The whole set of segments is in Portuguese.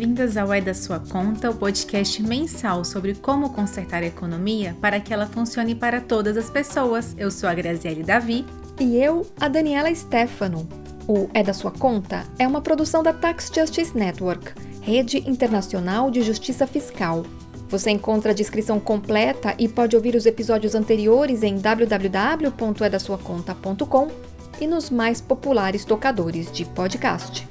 boas-vindas ao É da Sua Conta, o podcast mensal sobre como consertar a economia para que ela funcione para todas as pessoas. Eu sou a Graziele Davi. E eu, a Daniela Stefano. O É da Sua Conta é uma produção da Tax Justice Network, Rede Internacional de Justiça Fiscal. Você encontra a descrição completa e pode ouvir os episódios anteriores em www.edasuaconta.com e nos mais populares tocadores de podcast.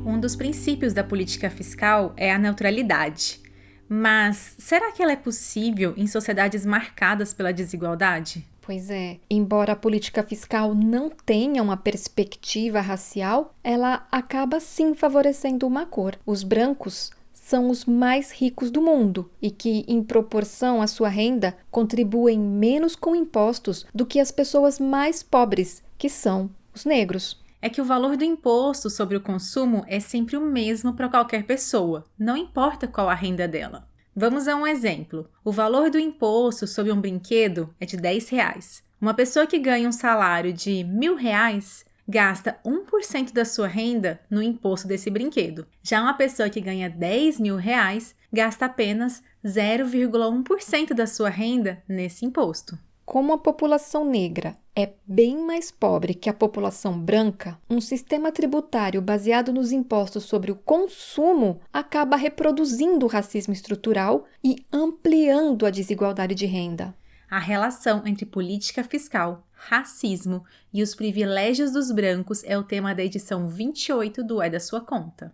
Um dos princípios da política fiscal é a neutralidade. Mas será que ela é possível em sociedades marcadas pela desigualdade? Pois é, embora a política fiscal não tenha uma perspectiva racial, ela acaba sim favorecendo uma cor. Os brancos são os mais ricos do mundo e que, em proporção à sua renda, contribuem menos com impostos do que as pessoas mais pobres, que são os negros. É que o valor do imposto sobre o consumo é sempre o mesmo para qualquer pessoa, não importa qual a renda dela. Vamos a um exemplo. O valor do imposto sobre um brinquedo é de R$10. Uma pessoa que ganha um salário de R$1.000 gasta 1% da sua renda no imposto desse brinquedo. Já uma pessoa que ganha R$10.000 gasta apenas 0,1% da sua renda nesse imposto. Como a população negra é bem mais pobre que a população branca, um sistema tributário baseado nos impostos sobre o consumo acaba reproduzindo o racismo estrutural e ampliando a desigualdade de renda. A relação entre política fiscal, racismo e os privilégios dos brancos é o tema da edição 28 do É da Sua Conta.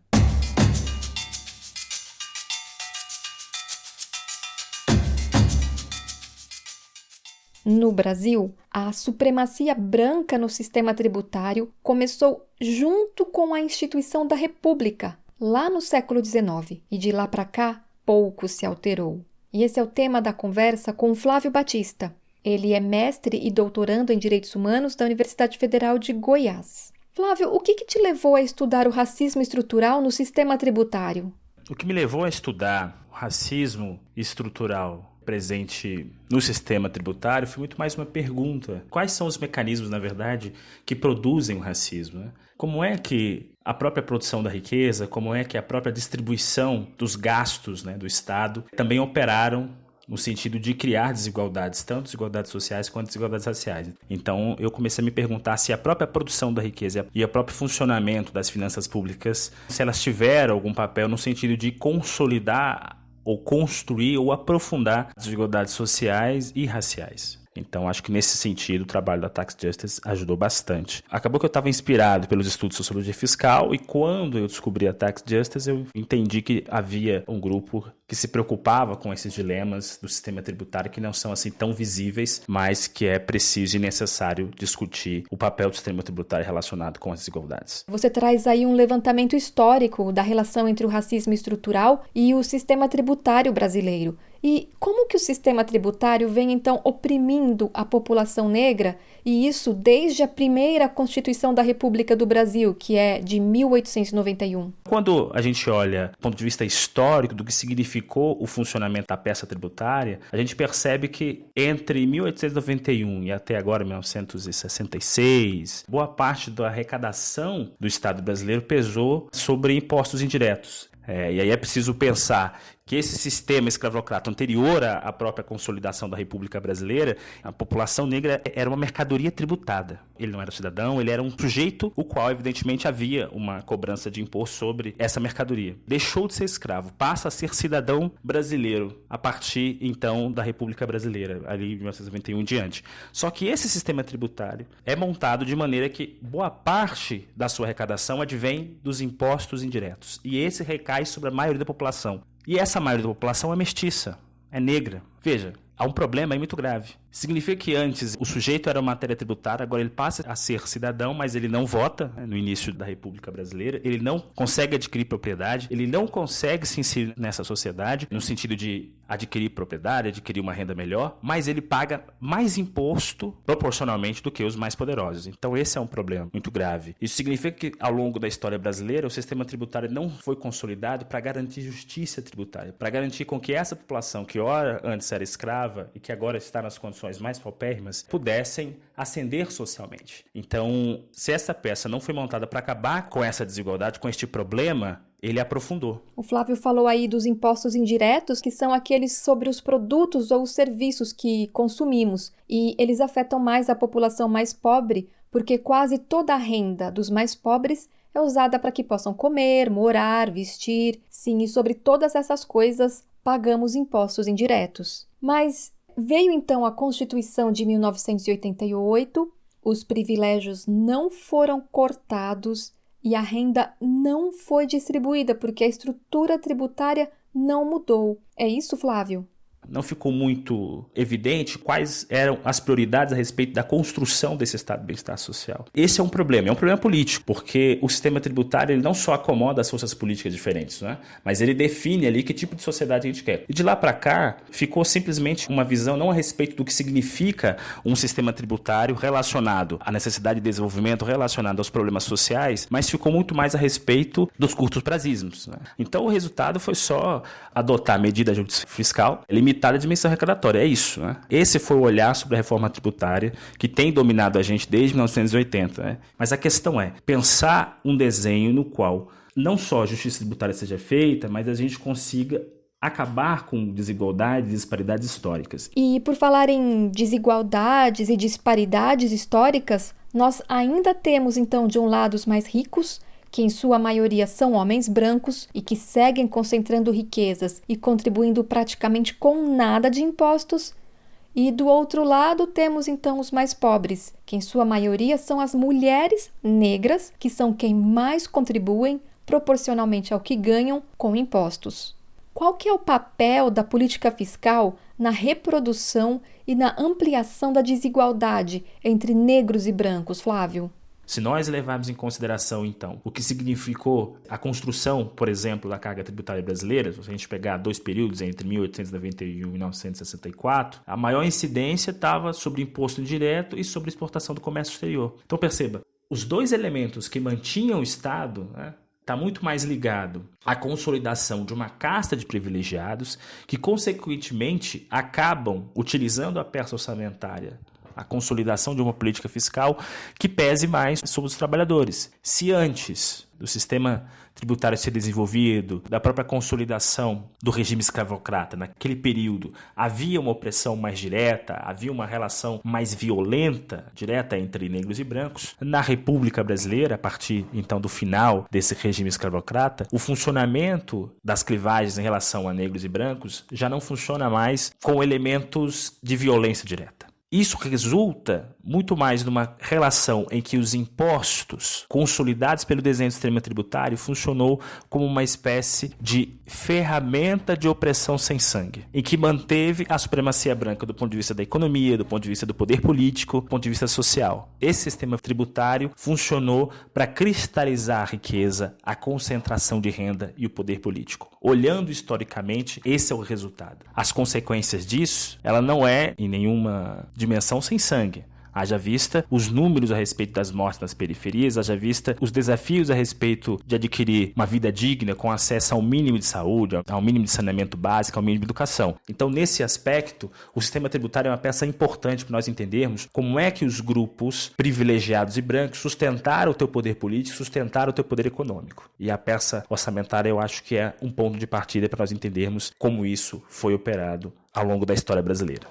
No Brasil, a supremacia branca no sistema tributário começou junto com a instituição da República, lá no século XIX, e de lá para cá, pouco se alterou. E esse é o tema da conversa com Flávio Batista. Ele é mestre e doutorando em Direitos Humanos da Universidade Federal de Goiás. Flávio, o que te levou a estudar o racismo estrutural no sistema tributário? O que me levou a estudar o racismo estrutural presente no sistema tributário foi muito mais uma pergunta. Quais são os mecanismos, na verdade, que produzem o racismo, né? Como é que a própria produção da riqueza, como é que a própria distribuição dos gastos, né, do Estado também operaram no sentido de criar desigualdades, tanto desigualdades sociais quanto desigualdades raciais. Então, eu comecei a me perguntar se a própria produção da riqueza e o próprio funcionamento das finanças públicas, se elas tiveram algum papel no sentido de consolidar ou construir ou aprofundar desigualdades sociais e raciais. Então, acho que nesse sentido o trabalho da Tax Justice ajudou bastante. Acabou que eu estava inspirado pelos estudos de sociologia fiscal e quando eu descobri a Tax Justice, eu entendi que havia um grupo que se preocupava com esses dilemas do sistema tributário que não são assim tão visíveis, mas que é preciso e necessário discutir o papel do sistema tributário relacionado com as desigualdades. Você traz aí um levantamento histórico da relação entre o racismo estrutural e o sistema tributário brasileiro. E como que o sistema tributário vem, então, oprimindo a população negra, e isso desde a primeira Constituição da República do Brasil, que é de 1891? Quando a gente olha do ponto de vista histórico do que significou o funcionamento da peça tributária, a gente percebe que entre 1891 e até agora, 1966, boa parte da arrecadação do Estado brasileiro pesou sobre impostos indiretos. E aí é preciso pensar que esse sistema escravocrata anterior à própria consolidação da República Brasileira, a população negra era uma mercadoria tributada. Ele não era cidadão, ele era um sujeito o qual, evidentemente, havia uma cobrança de imposto sobre essa mercadoria. Deixou de ser escravo, passa a ser cidadão brasileiro a partir, então, da República Brasileira, ali de 1991 em diante. Só que esse sistema tributário é montado de maneira que boa parte da sua arrecadação advém dos impostos indiretos. E esse recai sobre a maioria da população. E essa maioria da população é mestiça, é negra. Veja, há um problema aí muito grave. Significa que antes o sujeito era matéria tributária, agora ele passa a ser cidadão, mas ele não vota, né, no início da República Brasileira, ele não consegue adquirir propriedade, ele não consegue se inserir nessa sociedade, no sentido de adquirir propriedade, adquirir uma renda melhor, mas ele paga mais imposto proporcionalmente do que os mais poderosos. Então esse é um problema muito grave. Isso significa que ao longo da história brasileira o sistema tributário não foi consolidado para garantir justiça tributária, para garantir com que essa população que ora antes era escrava, estava e que agora está nas condições mais paupérrimas pudessem ascender socialmente. Então, se essa peça não foi montada para acabar com essa desigualdade, com este problema, ele aprofundou. O Flávio falou aí dos impostos indiretos, que são aqueles sobre os produtos ou os serviços que consumimos, e eles afetam mais a população mais pobre, porque quase toda a renda dos mais pobres é usada para que possam comer, morar, vestir. Sim, e sobre todas essas coisas pagamos impostos indiretos. Mas veio então a Constituição de 1988, os privilégios não foram cortados e a renda não foi distribuída porque a estrutura tributária não mudou. É isso, Flávio? Não ficou muito evidente quais eram as prioridades a respeito da construção desse estado de bem-estar social. Esse é um problema político, porque o sistema tributário ele não só acomoda as forças políticas diferentes, né? Mas ele define ali que tipo de sociedade a gente quer. E de lá para cá, ficou simplesmente uma visão não a respeito do que significa um sistema tributário relacionado à necessidade de desenvolvimento, relacionado aos problemas sociais, mas ficou muito mais a respeito dos curtos prazismos, né? Então o resultado foi só adotar medida fiscal, limitada a dimensão arrecadatória, é isso, né? Esse foi o olhar sobre a reforma tributária que tem dominado a gente desde 1980, né? Mas a questão é pensar um desenho no qual não só a justiça tributária seja feita, mas a gente consiga acabar com desigualdades e disparidades históricas. E por falar em desigualdades e disparidades históricas, nós ainda temos então de um lado os mais ricos, que em sua maioria são homens brancos e que seguem concentrando riquezas e contribuindo praticamente com nada de impostos. E do outro lado temos então os mais pobres, que em sua maioria são as mulheres negras, que são quem mais contribuem proporcionalmente ao que ganham com impostos. Qual que é o papel da política fiscal na reprodução e na ampliação da desigualdade entre negros e brancos, Flávio? Se nós levarmos em consideração, então, o que significou a construção, por exemplo, da carga tributária brasileira, se a gente pegar 2 períodos entre 1891 e 1964, a maior incidência estava sobre imposto indireto e sobre exportação do comércio exterior. Então, perceba, os 2 elementos que mantinham o Estado, né, está muito mais ligado à consolidação de uma casta de privilegiados que, consequentemente, acabam utilizando a peça orçamentária, a consolidação de uma política fiscal que pese mais sobre os trabalhadores. Se antes do sistema tributário ser desenvolvido, da própria consolidação do regime escravocrata, naquele período, havia uma opressão mais direta, havia uma relação mais violenta, direta entre negros e brancos, na República Brasileira, a partir então do final desse regime escravocrata, o funcionamento das clivagens em relação a negros e brancos já não funciona mais com elementos de violência direta. Isso resulta muito mais numa relação em que os impostos consolidados pelo desenho do sistema tributário funcionou como uma espécie de ferramenta de opressão sem sangue, em que manteve a supremacia branca do ponto de vista da economia, do ponto de vista do poder político, do ponto de vista social. Esse sistema tributário funcionou para cristalizar a riqueza, a concentração de renda e o poder político. Olhando historicamente, esse é o resultado. As consequências disso, ela não é em nenhuma dimensão sem sangue. Haja vista os números a respeito das mortes nas periferias, haja vista os desafios a respeito de adquirir uma vida digna com acesso ao mínimo de saúde, ao mínimo de saneamento básico, ao mínimo de educação. Então, nesse aspecto, o sistema tributário é uma peça importante para nós entendermos como é que os grupos privilegiados e brancos sustentaram o teu poder político, sustentaram o teu poder econômico. E a peça orçamentária, eu acho que é um ponto de partida para nós entendermos como isso foi operado ao longo da história brasileira.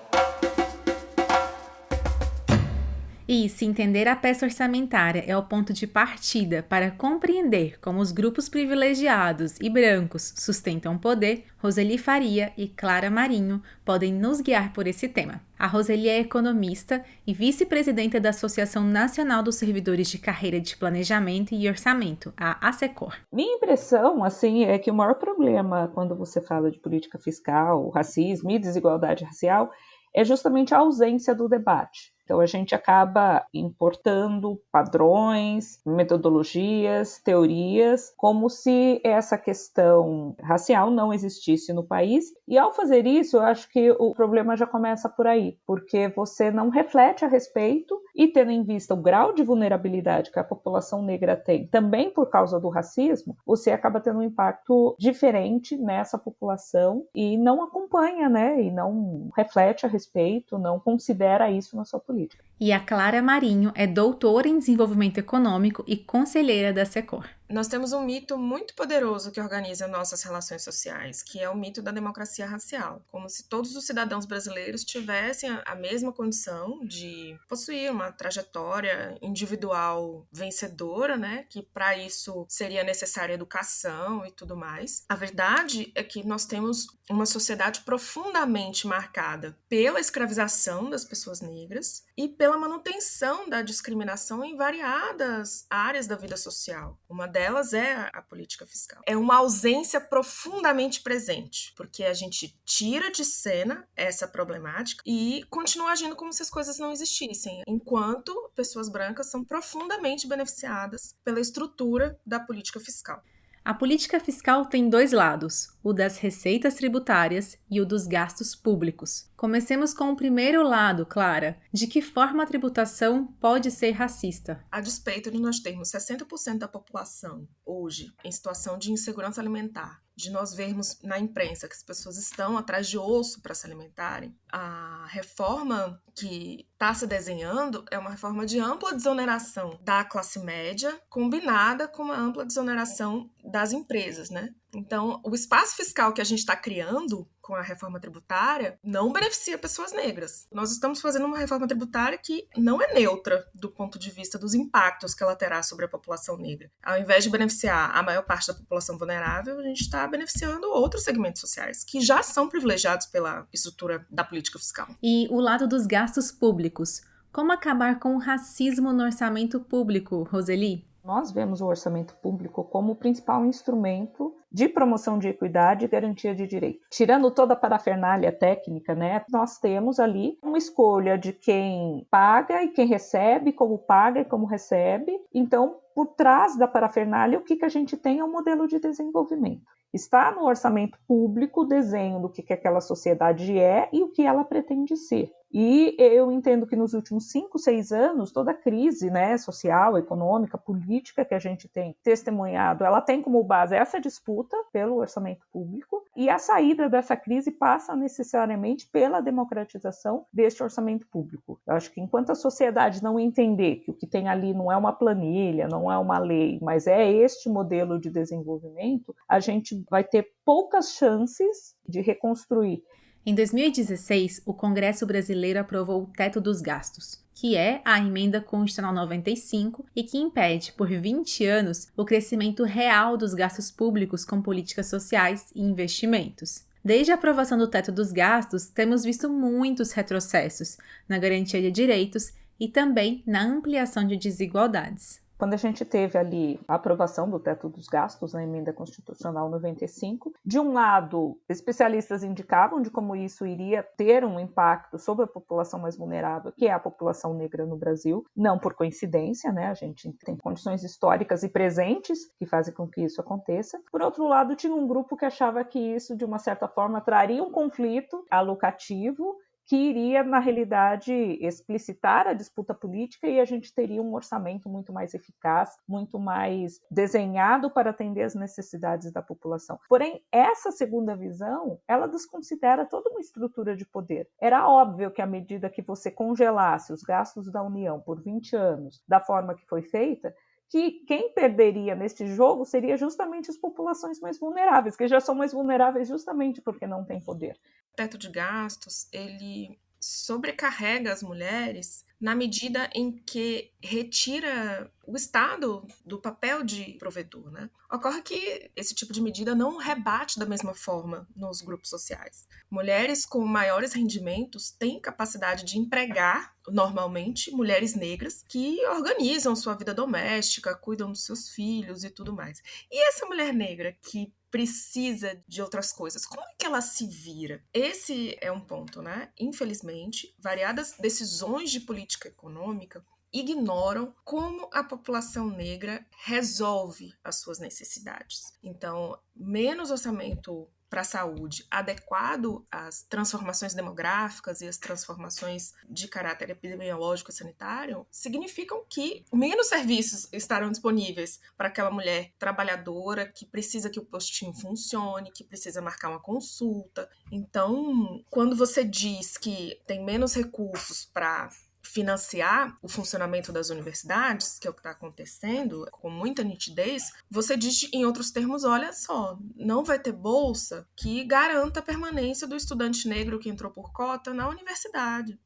E se entender a peça orçamentária é o ponto de partida para compreender como os grupos privilegiados e brancos sustentam o poder, Roseli Faria e Clara Marinho podem nos guiar por esse tema. A Roseli é economista e vice-presidenta da Associação Nacional dos Servidores de Carreira de Planejamento e Orçamento, a ASECOR. Minha impressão, é que o maior problema quando você fala de política fiscal, racismo e desigualdade racial é justamente a ausência do debate. Então a gente acaba importando padrões, metodologias, teorias, como se essa questão racial não existisse no país. E ao fazer isso, eu acho que o problema já começa por aí, porque você não reflete a respeito e tendo em vista o grau de vulnerabilidade que a população negra tem, também por causa do racismo, você acaba tendo um impacto diferente nessa população e não acompanha, né? E não reflete a respeito, não considera isso na sua política. E a Clara Marinho é doutora em desenvolvimento econômico e conselheira da Secor. Nós temos um mito muito poderoso que organiza nossas relações sociais, que é o mito da democracia racial. Como se todos os cidadãos brasileiros tivessem a mesma condição de possuir uma trajetória individual vencedora, né? Que para isso seria necessária educação e tudo mais. A verdade é que nós temos uma sociedade profundamente marcada pela escravização das pessoas negras e pela manutenção da discriminação em variadas áreas da vida social. Uma delas é a política fiscal. É uma ausência profundamente presente, porque a gente tira de cena essa problemática e continua agindo como se as coisas não existissem, enquanto pessoas brancas são profundamente beneficiadas pela estrutura da política fiscal. A política fiscal tem dois lados, o das receitas tributárias e o dos gastos públicos. Comecemos com o primeiro lado, Clara. De que forma a tributação pode ser racista? A despeito de nós termos 60% da população hoje em situação de insegurança alimentar, de nós vermos na imprensa que as pessoas estão atrás de osso para se alimentarem, a reforma que está se desenhando é uma reforma de ampla desoneração da classe média, combinada com uma ampla desoneração das empresas, né? Então, o espaço fiscal que a gente está criando com a reforma tributária não beneficia pessoas negras. Nós estamos fazendo uma reforma tributária que não é neutra do ponto de vista dos impactos que ela terá sobre a população negra. Ao invés de beneficiar a maior parte da população vulnerável, a gente está beneficiando outros segmentos sociais que já são privilegiados pela estrutura da política fiscal. E o lado dos gastos públicos. Como acabar com o racismo no orçamento público, Roseli? Nós vemos o orçamento público como o principal instrumento de promoção de equidade e garantia de direito. Tirando toda a parafernália técnica, né, nós temos ali uma escolha de quem paga e quem recebe, como paga e como recebe. Então, por trás da parafernália, o que a gente tem é um modelo de desenvolvimento. Está no orçamento público o desenho do que aquela sociedade é e o que ela pretende ser. E eu entendo que nos últimos 5, 6 anos, toda a crise, né, social, econômica, política que a gente tem testemunhado, ela tem como base essa disputa pelo orçamento público, e a saída dessa crise passa necessariamente pela democratização deste orçamento público. Eu acho que enquanto a sociedade não entender que o que tem ali não é uma planilha, não é uma lei, mas é este modelo de desenvolvimento, a gente vai ter poucas chances de reconstruir. Em 2016, o Congresso Brasileiro aprovou o Teto dos Gastos, que é a Emenda Constitucional 95 e que impede, por 20 anos, o crescimento real dos gastos públicos com políticas sociais e investimentos. Desde a aprovação do Teto dos Gastos, temos visto muitos retrocessos na garantia de direitos e também na ampliação de desigualdades. Quando a gente teve ali a aprovação do teto dos gastos na Emenda Constitucional 95, de um lado, especialistas indicavam de como isso iria ter um impacto sobre a população mais vulnerável, que é a população negra no Brasil, não por coincidência, né? A gente tem condições históricas e presentes que fazem com que isso aconteça. Por outro lado, tinha um grupo que achava que isso, de uma certa forma, traria um conflito alocativo que iria, na realidade, explicitar a disputa política e a gente teria um orçamento muito mais eficaz, muito mais desenhado para atender as necessidades da população. Porém, essa segunda visão, ela desconsidera toda uma estrutura de poder. Era óbvio que à medida que você congelasse os gastos da União por 20 anos, da forma que foi feita, que quem perderia neste jogo seria justamente as populações mais vulneráveis, que já são mais vulneráveis justamente porque não têm poder. O teto de gastos, ele sobrecarrega as mulheres na medida em que retira o Estado do papel de provedor, né? Ocorre que esse tipo de medida não rebate da mesma forma nos grupos sociais. Mulheres com maiores rendimentos têm capacidade de empregar, normalmente, mulheres negras que organizam sua vida doméstica, cuidam dos seus filhos e tudo mais. E essa mulher negra que precisa de outras coisas, como é que ela se vira? Esse é um ponto, né? Infelizmente, variadas decisões de política econômica ignoram como a população negra resolve as suas necessidades. Então, menos orçamento para a saúde adequado às transformações demográficas e às transformações de caráter epidemiológico e sanitário significam que menos serviços estarão disponíveis para aquela mulher trabalhadora que precisa que o postinho funcione, que precisa marcar uma consulta. Então, quando você diz que tem menos recursos para financiar o funcionamento das universidades, que é o que está acontecendo com muita nitidez, você diz, em outros termos, olha só, não vai ter bolsa que garanta a permanência do estudante negro que entrou por cota na universidade.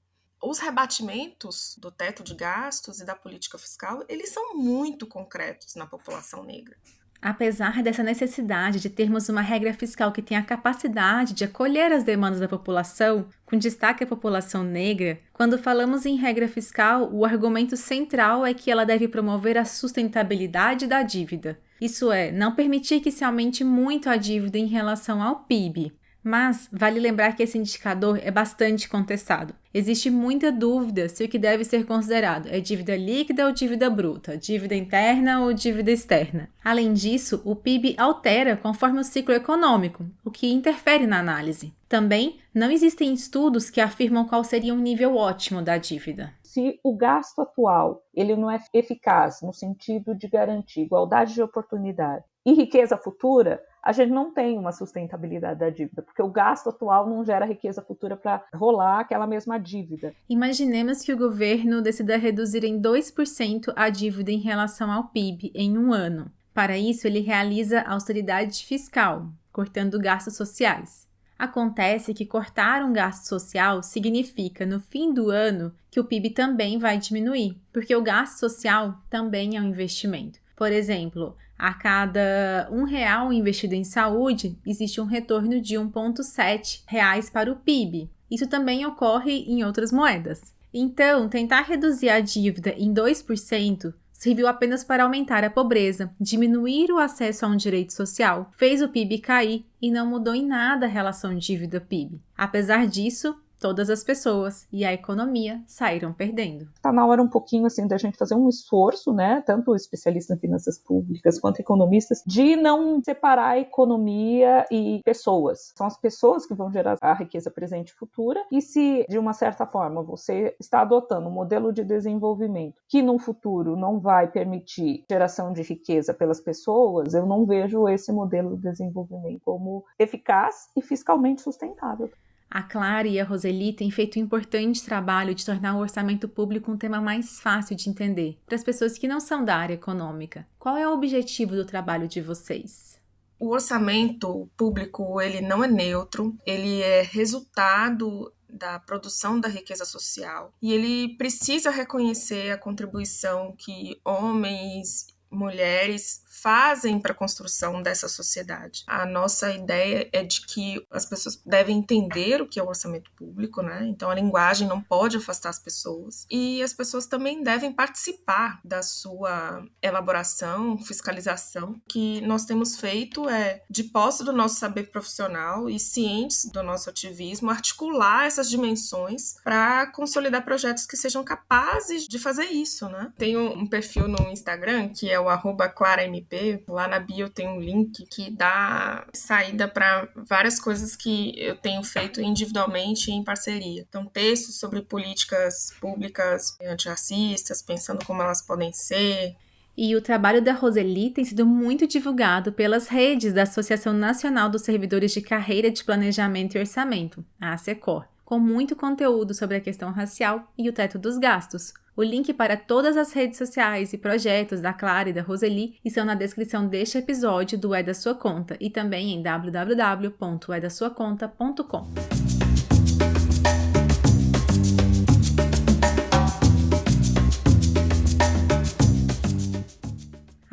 Os rebatimentos do teto de gastos e da política fiscal, eles são muito concretos na população negra. Apesar dessa necessidade de termos uma regra fiscal que tenha a capacidade de acolher as demandas da população, com destaque à população negra, quando falamos em regra fiscal, o argumento central é que ela deve promover a sustentabilidade da dívida. Isso é, não permitir que se aumente muito a dívida em relação ao PIB. Mas vale lembrar que esse indicador é bastante contestado. Existe muita dúvida se o que deve ser considerado é dívida líquida ou dívida bruta, dívida interna ou dívida externa. Além disso, o PIB altera conforme o ciclo econômico, o que interfere na análise. Também não existem estudos que afirmam qual seria um nível ótimo da dívida. Se o gasto atual ele não é eficaz no sentido de garantir igualdade de oportunidade e riqueza futura, a gente não tem uma sustentabilidade da dívida, porque o gasto atual não gera riqueza futura para rolar aquela mesma dívida. Imaginemos que o governo decida reduzir em 2% a dívida em relação ao PIB em um ano. Para isso, ele realiza austeridade fiscal, cortando gastos sociais. Acontece que cortar um gasto social significa, no fim do ano, que o PIB também vai diminuir, porque o gasto social também é um investimento. Por exemplo, a cada R$1 investido em saúde, existe um retorno de R$1,7 para o PIB. Isso também ocorre em outras moedas. Então, tentar reduzir a dívida em 2% serviu apenas para aumentar a pobreza, diminuir o acesso a um direito social, fez o PIB cair e não mudou em nada a relação dívida-PIB. Apesar disso, todas as pessoas e a economia saíram perdendo. Está na hora um pouquinho assim da gente fazer um esforço, né, tanto especialistas em finanças públicas quanto economistas, de não separar a economia e pessoas. São as pessoas que vão gerar a riqueza presente e futura, e se de uma certa forma você está adotando um modelo de desenvolvimento que no futuro não vai permitir geração de riqueza pelas pessoas, eu não vejo esse modelo de desenvolvimento como eficaz e fiscalmente sustentável. A Clara e a Roseli têm feito um importante trabalho de tornar o orçamento público um tema mais fácil de entender para as pessoas que não são da área econômica. Qual é o objetivo do trabalho de vocês? O orçamento público, ele não é neutro, ele é resultado da produção da riqueza social e ele precisa reconhecer a contribuição que homens, mulheres fazem para a construção dessa sociedade. A nossa ideia é de que as pessoas devem entender o que é o orçamento público, né? Então a linguagem não pode afastar as pessoas e as pessoas também devem participar da sua elaboração, fiscalização. O que nós temos feito é, de posse do nosso saber profissional e cientes do nosso ativismo, articular essas dimensões para consolidar projetos que sejam capazes de fazer isso, né? Tem um perfil no Instagram que é o @claramp. Lá na bio tem um link que dá saída para várias coisas que eu tenho feito individualmente e em parceria. Então, textos sobre políticas públicas antirracistas, pensando como elas podem ser. E o trabalho da Roseli tem sido muito divulgado pelas redes da Associação Nacional dos Servidores de Carreira de Planejamento e Orçamento, a ASECOR, com muito conteúdo sobre a questão racial e o teto dos gastos. O link para todas as redes sociais e projetos da Clara e da Roseli estão na descrição deste episódio do É da Sua Conta e também em www.edasuaconta.com.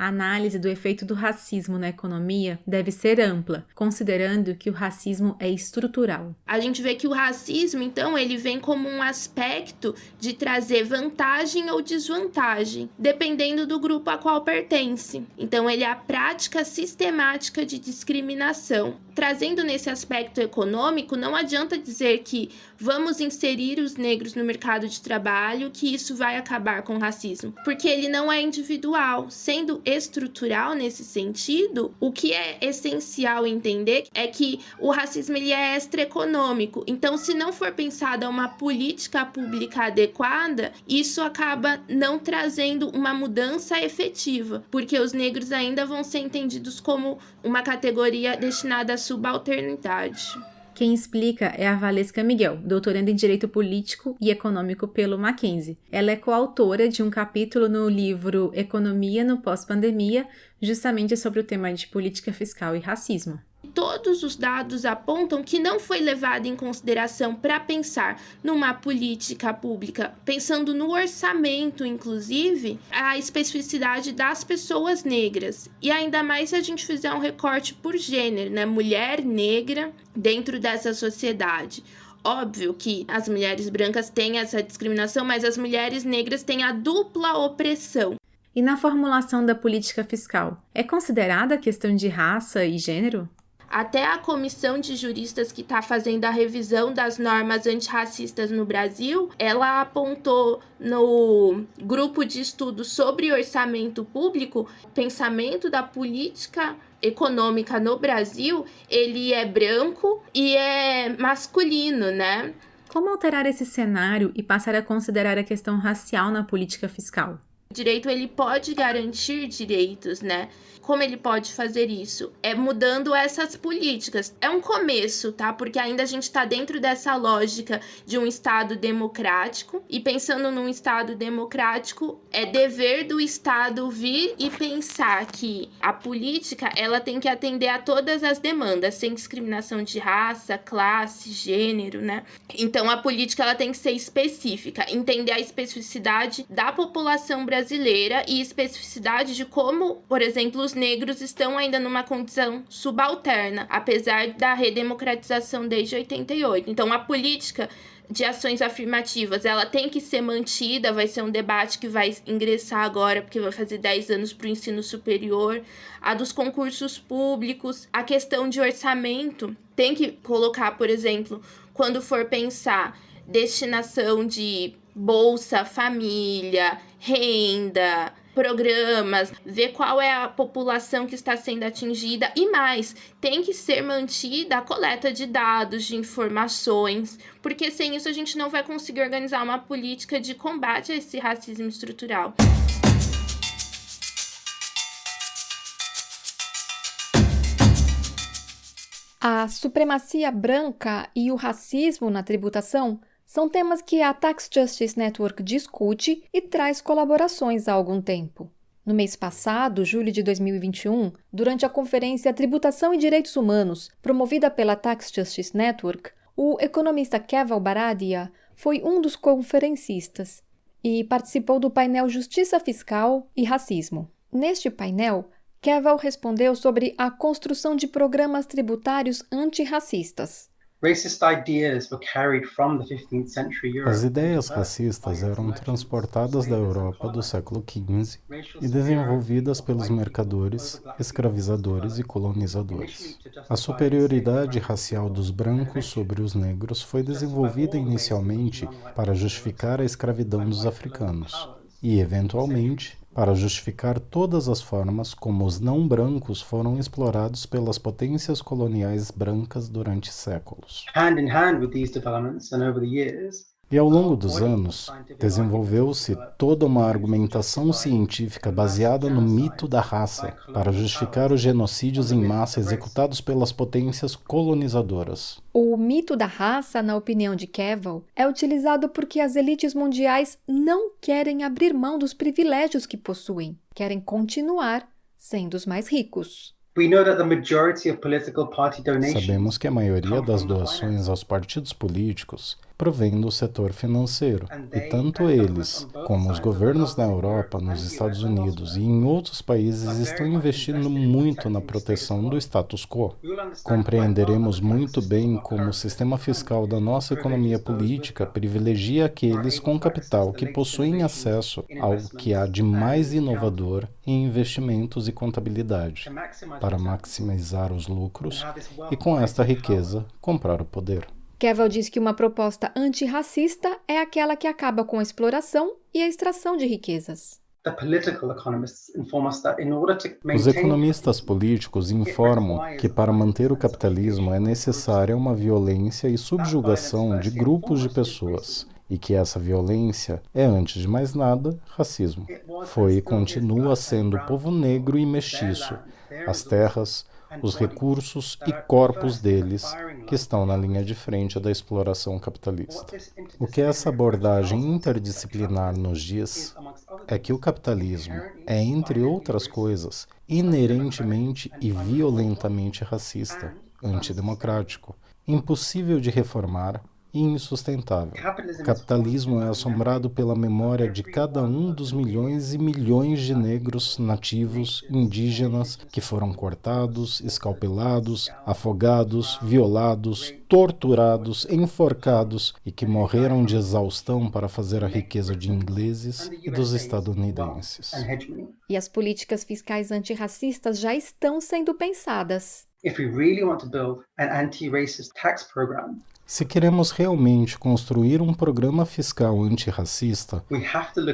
A análise do efeito do racismo na economia deve ser ampla, considerando que o racismo é estrutural. A gente vê que o racismo, então, ele vem como um aspecto de trazer vantagem ou desvantagem, dependendo do grupo a qual pertence. Então, ele é a prática sistemática de discriminação. Trazendo nesse aspecto econômico, não adianta dizer que vamos inserir os negros no mercado de trabalho, que isso vai acabar com o racismo, porque ele não é individual. Sendo estrutural nesse sentido, o que é essencial entender é que o racismo ele é extraeconômico. Então, se não for pensada uma política pública adequada, isso acaba não trazendo uma mudança efetiva, porque os negros ainda vão ser entendidos como uma categoria destinada à subalternidade. Quem explica é a Valesca Miguel, doutoranda em Direito Político e Econômico pelo Mackenzie. Ela é coautora de um capítulo no livro Economia no Pós-Pandemia, justamente sobre o tema de política fiscal e racismo. Todos os dados apontam que não foi levado em consideração para pensar numa política pública, pensando no orçamento, inclusive, a especificidade das pessoas negras. E ainda mais se a gente fizer um recorte por gênero, né? Mulher negra dentro dessa sociedade. Óbvio que as mulheres brancas têm essa discriminação, mas as mulheres negras têm a dupla opressão. E na formulação da política fiscal, é considerada a questão de raça e gênero? Até a comissão de juristas que está fazendo a revisão das normas antirracistas no Brasil, ela apontou no grupo de estudo sobre orçamento público, o pensamento da política econômica no Brasil, ele é branco e é masculino, né? Como alterar esse cenário e passar a considerar a questão racial na política fiscal? O direito, ele pode garantir direitos, né? Como ele pode fazer isso? É mudando essas políticas. É um começo, tá? Porque ainda a gente está dentro dessa lógica de um Estado democrático. E pensando num Estado democrático, é dever do Estado vir e pensar que a política, ela tem que atender a todas as demandas, sem discriminação de raça, classe, gênero, né? Então, a política, ela tem que ser específica. Entender a especificidade da população brasileira e especificidade de como, por exemplo, os negros estão ainda numa condição subalterna, apesar da redemocratização desde 88. Então, a política de ações afirmativas, ela tem que ser mantida, vai ser um debate que vai ingressar agora, porque vai fazer 10 anos para o ensino superior, a dos concursos públicos, a questão de orçamento, tem que colocar, por exemplo, quando for pensar destinação de Bolsa Família, renda, programas, ver qual é a população que está sendo atingida e mais, tem que ser mantida a coleta de dados, de informações, porque sem isso a gente não vai conseguir organizar uma política de combate a esse racismo estrutural. A supremacia branca e o racismo na tributação são temas que a Tax Justice Network discute e traz colaborações há algum tempo. No mês passado, julho de 2021, durante a conferência Tributação e Direitos Humanos, promovida pela Tax Justice Network, o economista Keval Baradia foi um dos conferencistas e participou do painel Justiça Fiscal e Racismo. Neste painel, Keval respondeu sobre a construção de programas tributários antirracistas. As ideias racistas eram transportadas da Europa do século XV e desenvolvidas pelos mercadores, escravizadores e colonizadores. A superioridade racial dos brancos sobre os negros foi desenvolvida inicialmente para justificar a escravidão dos africanos e, eventualmente, para justificar todas as formas como os não-brancos foram explorados pelas potências coloniais brancas durante séculos. E ao longo dos anos, desenvolveu-se toda uma argumentação científica baseada no mito da raça para justificar os genocídios em massa executados pelas potências colonizadoras. O mito da raça, na opinião de Keval, é utilizado porque as elites mundiais não querem abrir mão dos privilégios que possuem, querem continuar sendo os mais ricos. Sabemos que a maioria das doações aos partidos políticos provém do setor financeiro. E tanto eles, como os governos na Europa, nos Estados Unidos e em outros países estão investindo muito na proteção do status quo. Compreenderemos muito bem como o sistema fiscal da nossa economia política privilegia aqueles com capital que possuem acesso ao que há de mais inovador em investimentos e contabilidade, para maximizar os lucros e, com esta riqueza, comprar o poder. Keval diz que uma proposta antirracista é aquela que acaba com a exploração e a extração de riquezas. Os economistas políticos informam que para manter o capitalismo é necessária uma violência e subjugação de grupos de pessoas, e que essa violência é, antes de mais nada, racismo. Foi e continua sendo o povo negro e mestiço, as terras, os recursos e corpos deles que estão na linha de frente da exploração capitalista. O que essa abordagem interdisciplinar nos diz é que o capitalismo é, entre outras coisas, inerentemente e violentamente racista, antidemocrático, impossível de reformar e insustentável. O capitalismo é assombrado pela memória de cada um dos milhões e milhões de negros nativos, indígenas, que foram cortados, escalpelados, afogados, violados, torturados, enforcados e que morreram de exaustão para fazer a riqueza de ingleses e dos estadunidenses. E as políticas fiscais antirracistas já estão sendo pensadas. Se queremos realmente construir um programa fiscal antirracista,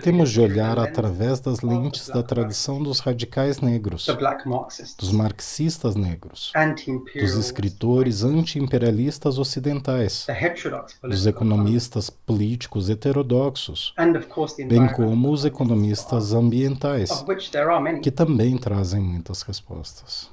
temos de olhar através das lentes da tradição dos radicais negros, dos marxistas negros, dos escritores anti-imperialistas ocidentais, dos economistas políticos heterodoxos, bem como os economistas ambientais, que também trazem muitas respostas.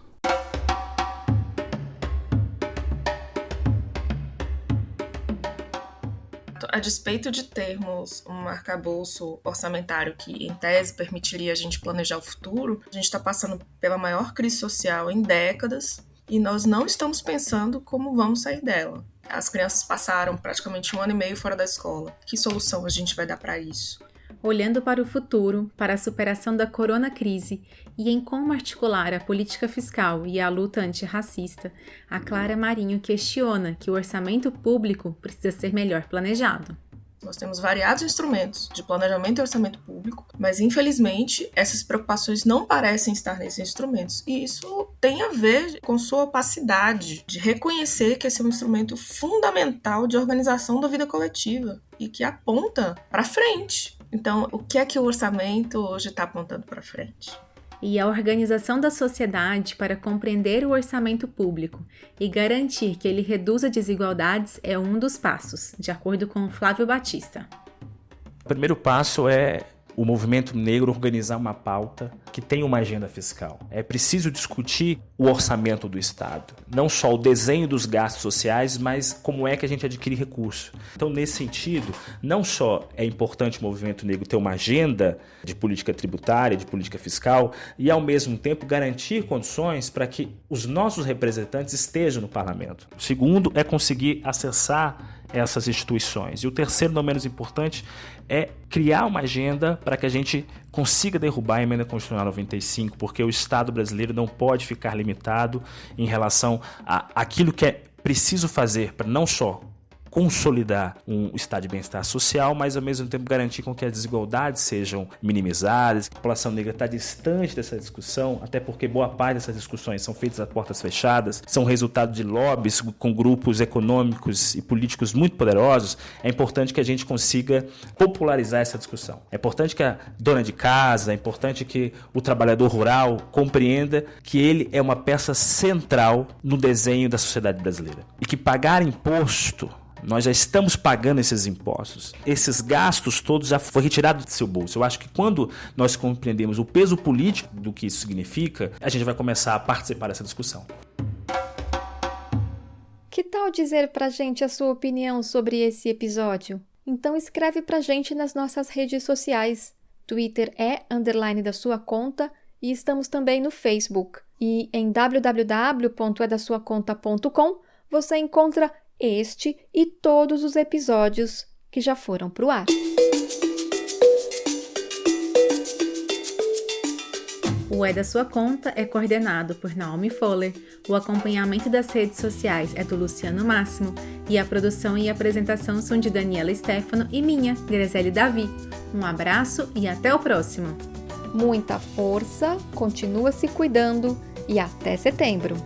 A despeito de termos um arcabouço orçamentário que, em tese, permitiria a gente planejar o futuro, a gente está passando pela maior crise social em décadas e nós não estamos pensando como vamos sair dela. As crianças passaram praticamente 1 ano e meio fora da escola. Que solução a gente vai dar para isso? Olhando para o futuro, para a superação da coronacrise e em como articular a política fiscal e a luta antirracista, a Clara Marinho questiona que o orçamento público precisa ser melhor planejado. Nós temos variados instrumentos de planejamento e orçamento público, mas infelizmente essas preocupações não parecem estar nesses instrumentos. E isso tem a ver com sua opacidade de reconhecer que esse é um instrumento fundamental de organização da vida coletiva e que aponta para frente. Então, o que é que o orçamento hoje está apontando para frente? E a organização da sociedade para compreender o orçamento público e garantir que ele reduza desigualdades é um dos passos, de acordo com Flávio Batista. O primeiro passo é o movimento negro organizar uma pauta que tenha uma agenda fiscal. É preciso discutir o orçamento do Estado, não só o desenho dos gastos sociais, mas como é que a gente adquire recursos. Então, nesse sentido, não só é importante o movimento negro ter uma agenda de política tributária, de política fiscal, e ao mesmo tempo garantir condições para que os nossos representantes estejam no parlamento. O segundo é conseguir acessar essas instituições. E o terceiro, não menos importante, é criar uma agenda para que a gente consiga derrubar a Emenda Constitucional 95, porque o Estado brasileiro não pode ficar limitado em relação àquilo que é preciso fazer para não só consolidar um estado de bem-estar social, mas ao mesmo tempo garantir com que as desigualdades sejam minimizadas. A população negra está distante dessa discussão, até porque boa parte dessas discussões são feitas a portas fechadas, são resultado de lobbies com grupos econômicos e políticos muito poderosos. É importante que a gente consiga popularizar essa discussão. É importante que a dona de casa, é importante que o trabalhador rural compreenda que ele é uma peça central no desenho da sociedade brasileira. E que pagar imposto, nós já estamos pagando esses impostos. Esses gastos todos já foram retirados do seu bolso. Eu acho que quando nós compreendemos o peso político do que isso significa, a gente vai começar a participar dessa discussão. Que tal dizer pra gente a sua opinião sobre esse episódio? Então escreve pra gente nas nossas redes sociais. Twitter é _ da sua conta e estamos também no Facebook. E em www.edasuaconta.com você encontra este e todos os episódios que já foram para o ar. O É da Sua Conta é coordenado por Naomi Fowler, o acompanhamento das redes sociais é do Luciano Máximo e a produção e apresentação são de Daniela Stefano e minha, Graziele Davi. Um abraço e até o próximo! Muita força, continua se cuidando e até setembro!